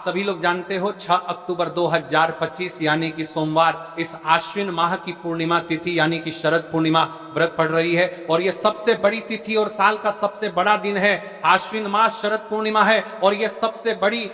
सभी लोग जानते हो 6 अक्टूबर 2025 यानी कि सोमवार इस आश्विन माह की पूर्णिमा तिथि यानी कि शरद पूर्णिमा व्रत पड़ रही है और यह सबसे बड़ी तिथि और साल का सबसे बड़ा दिन है। आश्विन मास शरद पूर्णिमा है और यह सबसे बड़ी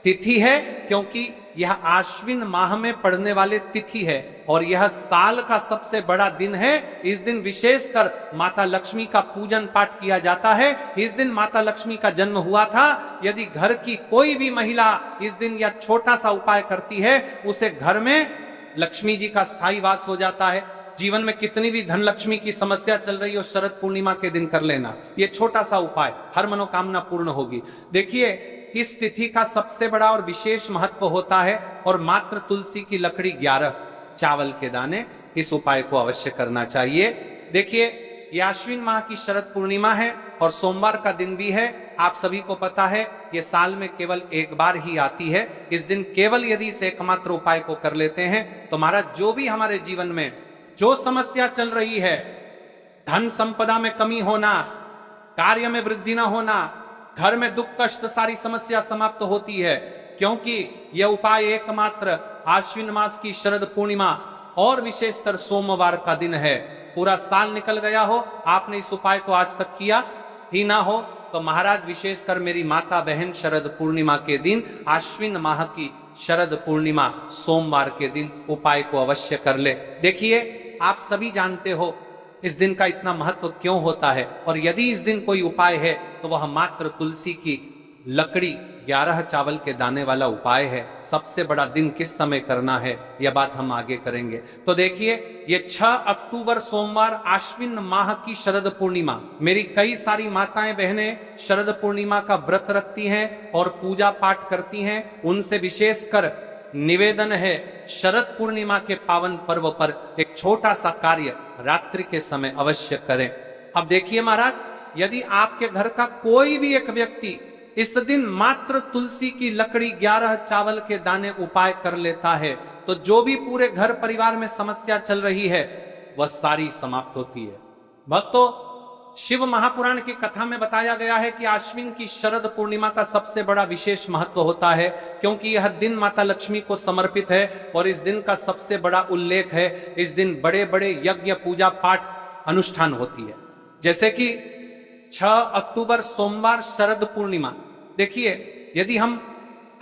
तिथि है क्योंकि यह आश्विन माह में पड़ने वाले तिथि है और यह साल का सबसे बड़ा दिन है। इस दिन विशेषकर माता लक्ष्मी का पूजन पाठ किया जाता है। इस दिन माता लक्ष्मी का जन्म हुआ था। यदि घर की कोई भी महिला इस दिन यह छोटा सा उपाय करती है उसे घर में लक्ष्मी जी का स्थायी वास हो जाता है। जीवन में कितनी भी धन लक्ष्मी की समस्या चल रही हो शरद पूर्णिमा के दिन कर लेना, यह छोटा सा उपाय, हर मनोकामना पूर्ण होगी। देखिए इस तिथि का सबसे बड़ा और विशेष महत्व होता है और मात्र तुलसी की लकड़ी 11 चावल के दाने, इस उपाय को अवश्य करना चाहिए। देखिए यह आश्विन माह की शरद पूर्णिमा है और सोमवार का दिन भी है। आप सभी को पता है यह साल में केवल एक बार ही आती है। इस दिन केवल यदि इस एकमात्र उपाय को कर लेते हैं तो महाराज जो भी हमारे जीवन में जो समस्या चल रही है, धन संपदा में कमी होना, कार्य में वृद्धि न होना, घर में दुख कष्ट, सारी समस्या समाप्त होती है क्योंकि यह उपाय एकमात्र आश्विन मास की शरद पूर्णिमा और विशेषकर सोमवार का दिन है। पूरा साल निकल गया हो, आपने इस उपाय को आज तक किया ही ना हो तो महाराज विशेषकर मेरी माता बहन शरद पूर्णिमा के दिन, आश्विन माह की शरद पूर्णिमा सोमवार के दिन उपाय को अवश्य कर ले। देखिए आप सभी जानते हो इस दिन का इतना महत्व क्यों होता है और यदि इस दिन कोई उपाय है तो वह मात्र तुलसी की लकड़ी 11 चावल के दाने वाला उपाय है। सबसे बड़ा दिन किस समय करना है यह बात हम आगे करेंगे। तो देखिए ये 6 अक्टूबर सोमवार आश्विन माह की शरद पूर्णिमा, मेरी कई सारी माताएं बहनें शरद पूर्णिमा का व्रत रखती हैं और पूजा पाठ करती हैं। उनसे विशेषकर निवेदन है शरद पूर्णिमा के पावन पर्व पर एक छोटा सा कार्य रात्रि के समय अवश्य करें। अब देखिए महाराज, यदि आपके घर का कोई भी एक व्यक्ति इस दिन मात्र तुलसी की लकड़ी 11 चावल के दाने उपाय कर लेता है तो जो भी पूरे घर परिवार में समस्या चल रही है वह सारी समाप्त होती है। भक्तों, शिव महापुराण की कथा में बताया गया है कि आश्विन की शरद पूर्णिमा का सबसे बड़ा विशेष महत्व होता है क्योंकि यह दिन माता लक्ष्मी को समर्पित है और इस दिन का सबसे बड़ा उल्लेख है। इस दिन बड़े बड़े यज्ञ पूजा पाठ अनुष्ठान होती है। जैसे कि 6 अक्टूबर सोमवार शरद पूर्णिमा, देखिए यदि हम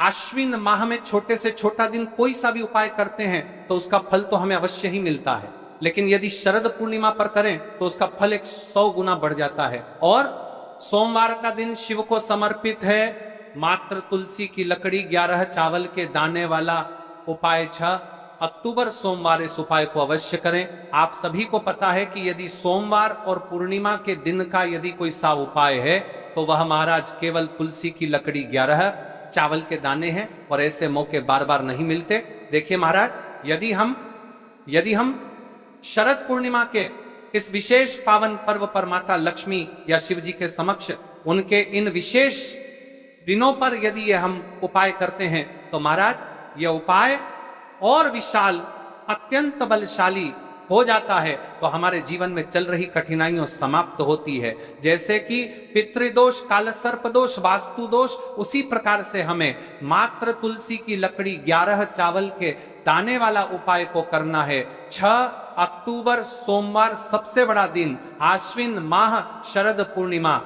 आश्विन माह में छोटे से छोटा दिन कोई सा भी उपाय करते हैं तो उसका फल तो हमें अवश्य ही मिलता है, लेकिन यदि शरद पूर्णिमा पर करें तो उसका फल 100 गुना बढ़ जाता है। और सोमवार का दिन शिव को समर्पित है। मात्र तुलसी की लकड़ी 11 चावल के दाने वाला उपाय 6 अक्टूबर सोमवार इस उपाय को अवश्य करें। आप सभी को पता है कि यदि सोमवार और पूर्णिमा के दिन का यदि कोई सा उपाय है तो वह महाराज केवल तुलसी की लकड़ी 11 चावल के दाने हैं और ऐसे मौके बार बार नहीं मिलते। देखिए महाराज, यदि हम शरद पूर्णिमा के इस विशेष पावन पर्व पर माता लक्ष्मी या शिव जी के समक्ष उनके इन विशेष दिनों पर यदि ये हम उपाय करते हैं तो महाराज यह उपाय और विशाल, अत्यंत बलशाली हो जाता है तो हमारे जीवन में चल रही कठिनाइयों समाप्त होती है। जैसे कि पितृदोष, कालसर्प दोष, वास्तु दोष, उसी प्रकार से हमें मात्र तुलसी की लकड़ी 11 चावल के दाने वाला उपाय को करना है। 6 अक्टूबर सोमवार सबसे बड़ा दिन, आश्विन माह शरद पूर्णिमा,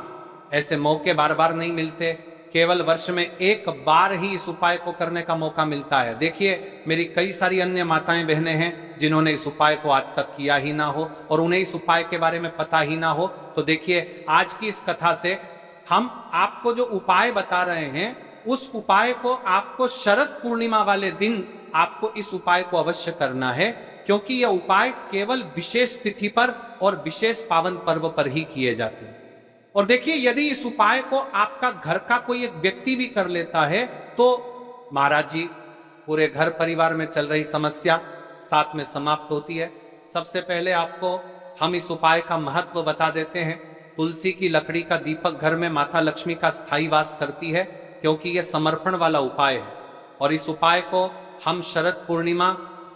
ऐसे मौके बार बार नहीं मिलते, केवल वर्ष में एक बार ही इस उपाय को करने का मौका मिलता है। देखिए मेरी कई सारी अन्य माताएं बहनें हैं जिन्होंने इस उपाय को आज तक किया ही ना हो और उन्हें इस उपाय के बारे में पता ही ना हो। तो देखिए आज की इस कथा से हम आपको जो उपाय बता रहे हैं उस उपाय को आपको शरद पूर्णिमा वाले दिन आपको इस उपाय को अवश्य करना है क्योंकि यह उपाय केवल विशेष तिथि पर और विशेष पावन पर्व पर ही किए जाते हैं। और देखिए यदि इस उपाय को आपका घर का कोई एक व्यक्ति भी कर लेता है तो महाराज जी पूरे घर परिवार में चल रही समस्या साथ में समाप्त होती है। सबसे पहले आपको हम इस उपाय का महत्व बता देते हैं। तुलसी की लकड़ी का दीपक घर में माता लक्ष्मी का स्थायी वास करती है क्योंकि यह समर्पण वाला उपाय है और इस उपाय को हम शरद पूर्णिमा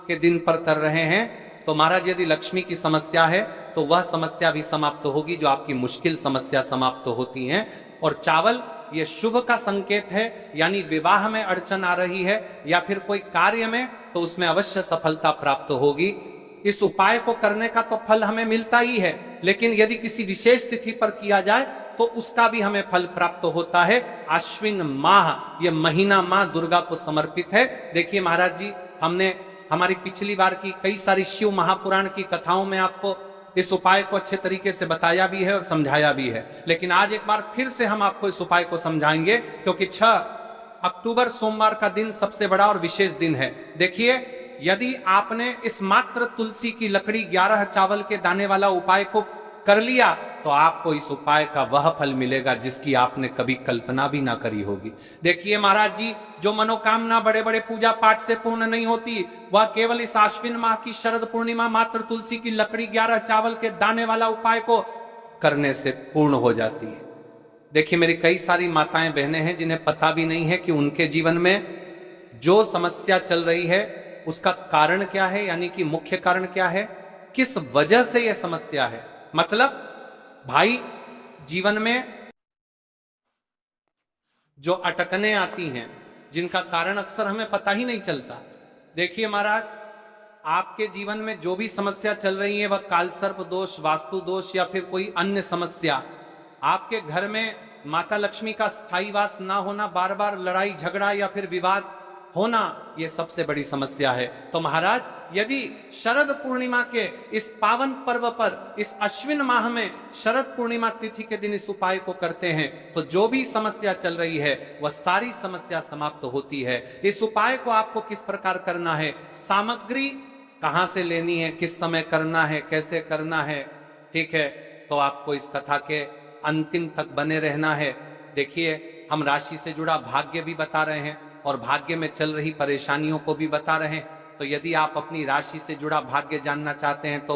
के दिन पर कर रहे हैं तो महाराज यदि लक्ष्मी की समस्या है तो वह समस्या भी समाप्त होगी जो आपकी मुश्किल समस्या समाप्त होती हैं। और चावल ये शुभ का संकेत है, यानी विवाह में अड़चन आ रही है या फिर कोई कार्य में, तो उसमें अवश्य सफलता प्राप्त होगी। इस उपाय को करने का तो फल हमें मिलता ही है, लेकिन यदि किसी विशेष तिथि पर किया जाए तो उसका भी हमें फल प्राप्त होता है। आश्विन माह, ये महीना मां दुर्गा को समर्पित है। देखिए महाराज जी, हमने हमारी पिछली बार की कई सारी शिव महापुराण की कथाओं में आपको इस उपाय को अच्छे तरीके से बताया भी है और समझाया भी है, लेकिन आज एक बार फिर से हम आपको इस उपाय को समझाएंगे, क्योंकि 6 अक्टूबर सोमवार का दिन सबसे बड़ा और विशेष दिन है। देखिए, यदि आपने इस मात्र तुलसी की लकड़ी 11 चावल के दाने वाला उपाय को कर लिया, तो आपको इस उपाय का वह फल मिलेगा जिसकी आपने कभी कल्पना भी ना करी होगी। देखिए महाराज जी, जो मनोकामना बड़े बड़े पूजा पाठ से पूर्ण नहीं होती, वह केवल इस आश्विन माह की शरद पूर्णिमा मात्र तुलसी की लकड़ी 11 चावल के दाने वाला उपाय को करने से पूर्ण हो जाती है। देखिए, मेरी कई सारी माताएं बहनें हैं जिन्हें पता भी नहीं है कि उनके जीवन में जो समस्या चल रही है उसका कारण क्या है, यानी कि मुख्य कारण क्या है, किस वजह से यह समस्या है। मतलब भाई, जीवन में जो अटकने आती हैं, जिनका कारण अक्सर हमें पता ही नहीं चलता। देखिए महाराज, आपके जीवन में जो भी समस्या चल रही है, वह कालसर्प दोष, वास्तु दोष या फिर कोई अन्य समस्या, आपके घर में माता लक्ष्मी का स्थायी वास ना होना, बार बार लड़ाई झगड़ा या फिर विवाद होना, यह सबसे बड़ी समस्या है। तो महाराज, यदि शरद पूर्णिमा के इस पावन पर्व पर, इस अश्विन माह में शरद पूर्णिमा तिथि के दिन इस उपाय को करते हैं, तो जो भी समस्या चल रही है वह सारी समस्या समाप्त होती है। इस उपाय को आपको किस प्रकार करना है, सामग्री कहां से लेनी है, किस समय करना है, कैसे करना है, ठीक है, तो आपको इस कथा के अंतिम तक बने रहना है। देखिए, हम राशि से जुड़ा भाग्य भी बता रहे हैं और भाग्य में चल रही परेशानियों को भी बता रहे हैं। तो यदि आप अपनी राशि से जुड़ा भाग्य जानना चाहते हैं तो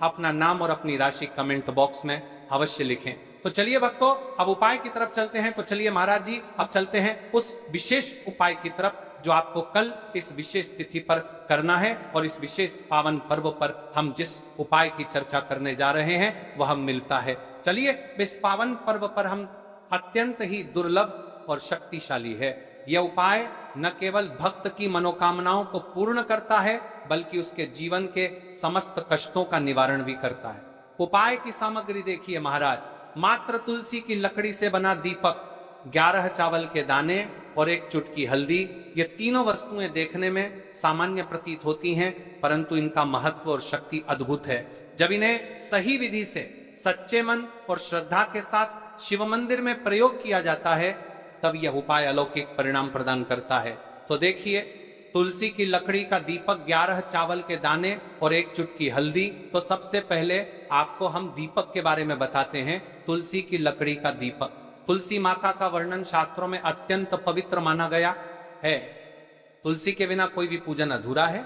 अपना नाम और अपनी राशि कमेंट बॉक्स में अवश्य लिखें। तो चलिए भक्तों, अब उपाय की तरफ चलते हैं। तो चलिए महाराज जी, अब चलते हैं उस विशेष उपाय की तरफ जो आपको कल इस विशेष तिथि पर करना है, और इस विशेष पावन पर्व पर हम जिस उपाय की चर्चा करने जा रहे हैं वह मिलता है। चलिए, इस पावन पर्व पर हम अत्यंत ही दुर्लभ और शक्तिशाली है। यह उपाय न केवल भक्त की मनोकामनाओं को पूर्ण करता है, बल्कि उसके जीवन के समस्त कष्टों का निवारण भी करता है। उपाय की सामग्री देखिए महाराज, मात्र तुलसी की लकड़ी से बना दीपक, 11 चावल के दाने और 1 चुटकी हल्दी। ये तीनों वस्तुएं देखने में सामान्य प्रतीत होती हैं, परंतु इनका महत्व और शक्ति अद्भुत है। जब इन्हें सही विधि से, सच्चे मन और श्रद्धा के साथ शिव मंदिर में प्रयोग किया जाता है, तब यह उपाय अलौकिक परिणाम प्रदान करता है। तो देखिए, तुलसी की लकड़ी का दीपक, 11 चावल के दाने और 1 चुटकी हल्दी। तो सबसे पहले आपको हम दीपक के बारे में बताते हैं। तुलसी की लकड़ी का दीपक, तुलसी माता का वर्णन शास्त्रों में अत्यंत पवित्र माना गया है। तुलसी के बिना कोई भी पूजन अधूरा है।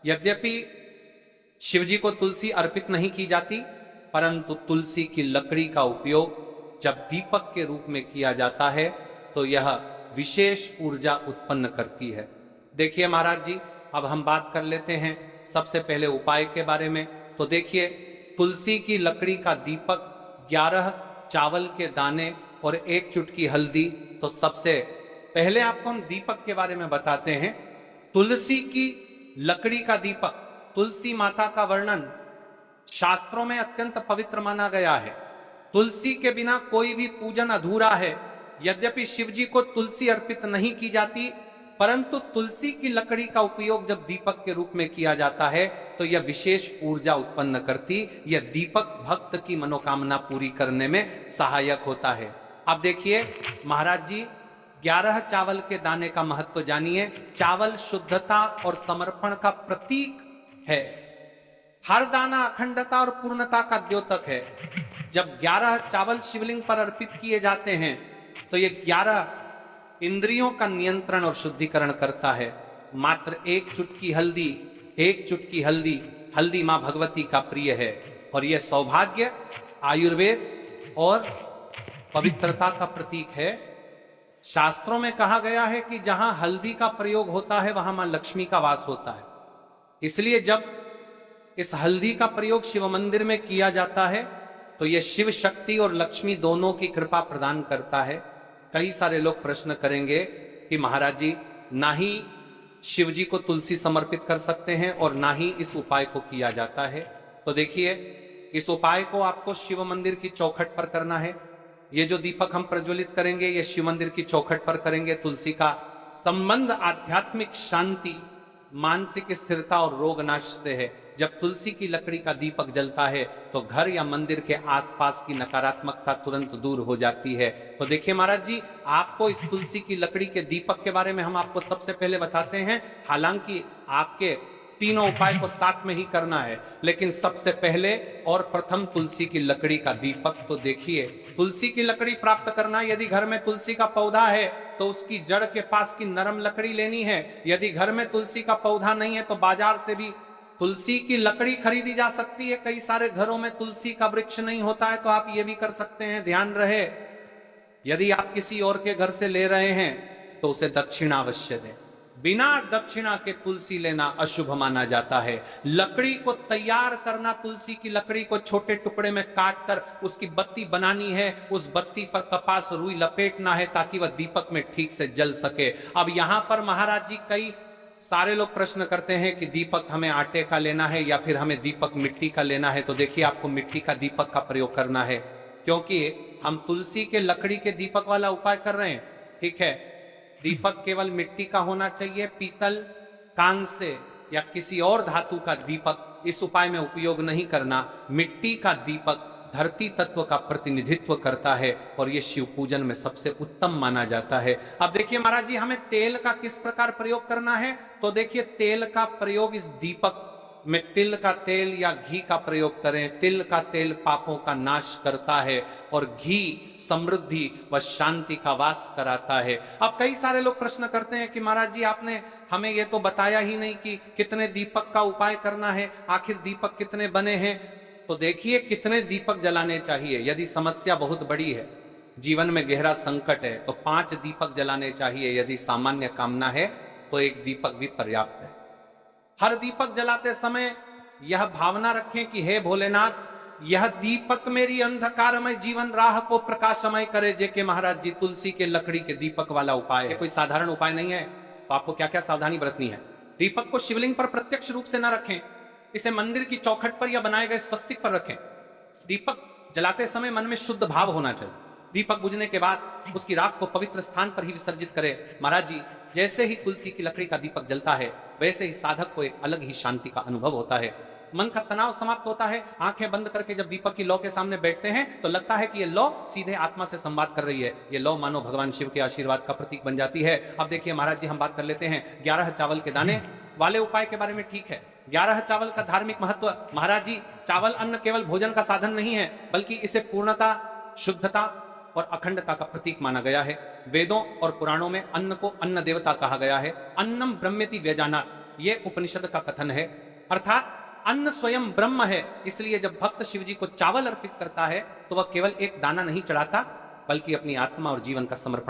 यद्यपि शिवजी को तुलसी अर्पित नहीं की जाती, परंतु तुलसी की लकड़ी का उपयोग जब दीपक के रूप में किया जाता है तो यह विशेष ऊर्जा उत्पन्न करती है। देखिए महाराज जी, अब हम बात कर लेते हैं सबसे पहले उपाय के बारे में। तो देखिए, तुलसी की लकड़ी का दीपक, 11 चावल के दाने और 1 चुटकी हल्दी। तो सबसे पहले आपको हम दीपक के बारे में बताते हैं। तुलसी की लकड़ी का दीपक, तुलसी माता का वर्णन शास्त्रों में अत्यंत पवित्र माना गया है। तुलसी के बिना कोई भी पूजन अधूरा है। यद्यपि शिवजी को तुलसी अर्पित नहीं की जाती, परंतु तुलसी की लकड़ी का उपयोग जब दीपक के रूप में किया जाता है तो यह विशेष ऊर्जा उत्पन्न करती, यह दीपक भक्त की मनोकामना पूरी करने में सहायक होता है। अब देखिए महाराज जी, 11 चावल के दाने का महत्व जानिए। चावल शुद्धता और समर्पण का प्रतीक है। हर दाना अखंडता और पूर्णता का द्योतक है। जब 11 चावल शिवलिंग पर अर्पित किए जाते हैं तो ये 11 इंद्रियों का नियंत्रण और शुद्धिकरण करता है। मात्र 1 चुटकी हल्दी, 1 चुटकी हल्दी, हल्दी मां भगवती का प्रिय है और यह सौभाग्य, आयुर्वेद और पवित्रता का प्रतीक है। शास्त्रों में कहा गया है कि जहां हल्दी का प्रयोग होता है वहां मां लक्ष्मी का वास होता है। इसलिए जब इस हल्दी का प्रयोग शिव मंदिर में किया जाता है तो यह शिव शक्ति और लक्ष्मी दोनों की कृपा प्रदान करता है। कई सारे लोग प्रश्न करेंगे कि महाराज जी, ना ही शिव जी को तुलसी समर्पित कर सकते हैं और ना ही इस उपाय को किया जाता है। तो देखिए, इस उपाय को आपको शिव मंदिर की चौखट पर करना है। ये जो दीपक हम प्रज्वलित करेंगे, ये शिव मंदिर की चौखट पर करेंगे। तुलसी का संबंध आध्यात्मिक शांति, मानसिक स्थिरता और रोग नाश से है। जब तुलसी की लकड़ी का दीपक जलता है तो घर या मंदिर के आसपास की नकारात्मकता तुरंत दूर हो जाती है। तो देखिए महाराज जी, आपको इस तुलसी की लकड़ी के दीपक के बारे में हम आपको सबसे पहले बताते हैं। हालांकि आपके तीनों उपाय को साथ में ही करना है, लेकिन सबसे पहले और प्रथम तुलसी की लकड़ी का दीपक। तो देखिए, तुलसी की लकड़ी प्राप्त करना, यदि घर में तुलसी का पौधा है तो उसकी जड़ के पास की नरम लकड़ी लेनी है। यदि घर में तुलसी का पौधा नहीं है तो बाजार से भी तुलसी की लकड़ी खरीदी जा सकती है। कई सारे घरों में तुलसी का वृक्ष नहीं होता है, तो आप ये भी कर सकते हैं। ध्यान रहे, यदि आप किसी और के घर से ले रहे हैं तो उसे दक्षिणा अवश्य दें। बिना दक्षिणा के तुलसी लेना अशुभ माना जाता है। लकड़ी को तैयार करना, तुलसी की लकड़ी को छोटे टुकड़े में काट कर उसकी बत्ती बनानी है। उस बत्ती पर कपास रुई लपेटना है ताकि वह दीपक में ठीक से जल सके। अब यहां पर महाराज जी, कई सारे लोग प्रश्न करते हैं कि दीपक हमें आटे का लेना है या फिर हमें दीपक मिट्टी का लेना है। तो देखिए, आपको मिट्टी का दीपक का प्रयोग करना है, क्योंकि हम तुलसी के लकड़ी के दीपक वाला उपाय कर रहे हैं। ठीक है, दीपक केवल मिट्टी का होना चाहिए। पीतल, कांस्य या किसी और धातु का दीपक इस उपाय में उपयोग नहीं करना। मिट्टी का दीपक धरती तत्व का प्रतिनिधित्व करता है और यह शिव पूजन में सबसे उत्तम माना जाता है। अब देखिए महाराज जी, हमें तेल का किस प्रकार प्रयोग करना है। तो देखिए, तेल का प्रयोग इस दीपक में तिल का तेल या घी का प्रयोग करें। तिल का तेल पापों का नाश करता है और घी समृद्धि व शांति का वास कराता है। अब कई सारे लोग प्रश्न करते हैं कि महाराज जी, आपने हमें ये तो बताया ही नहीं कि कितने दीपक का उपाय करना है, आखिर दीपक कितने बने हैं। तो देखिए, कितने दीपक जलाने चाहिए। यदि समस्या बहुत बड़ी है, जीवन में गहरा संकट है, तो 5 दीपक जलाने चाहिए। यदि सामान्य कामना है तो 1 दीपक भी पर्याप्त है। हर दीपक जलाते समय यह भावना रखें कि हे भोलेनाथ, यह दीपक मेरी अंधकारमय जीवन राह को प्रकाशमय करे। जेके महाराज जी, तुलसी के लकड़ी के दीपक वाला उपाय है, कोई साधारण उपाय नहीं है। तो आपको क्या क्या सावधानी बरतनी है। दीपक को शिवलिंग पर प्रत्यक्ष रूप से न रखें, इसे मंदिर की चौखट पर या बनाए गए स्वस्तिक पर रखें। दीपक जलाते समय मन में शुद्ध भाव होना चाहिए। दीपक बुझने के बाद उसकी राख को पवित्र स्थान पर ही विसर्जित करें। महाराज जी, जैसे ही तुलसी की लकड़ी का दीपक जलता है, वैसे ही साधक को एक अलग ही शांति का अनुभव होता है। मन का तनाव समाप्त होता है। आंखें बंद करके जब दीपक की लौ के सामने बैठते हैं तो लगता है कि ये लौ सीधे आत्मा से संवाद कर रही है। ये लौ मानो भगवान शिव के आशीर्वाद का प्रतीक बन जाती है। अब देखिए महाराज जी, हम बात कर लेते हैं 11 चावल के दाने वाले उपाय के बारे में। ठीक है, 11 चावल का धार्मिक महत्व। महाराज जी, चावल अन्न केवल भोजन का साधन नहीं है, बल्कि इसे पूर्णता, शुद्धता और अखंडता का प्रतीक माना गया है। वेदों और पुराणों में अन्न को अन्न देवता कहा गया है। अन्नम ब्रह्मेति व्यजानात्, ये उपनिषद का कथन है। अर्थात अन्न स्वयं ब्रह्म है। इसलिए जब भक्त शिव जी को चावल अर्पित करता है तो वह केवल एक दाना नहीं चढ़ाता, बल्कि अपनी आत्मा और जीवन का समर्पण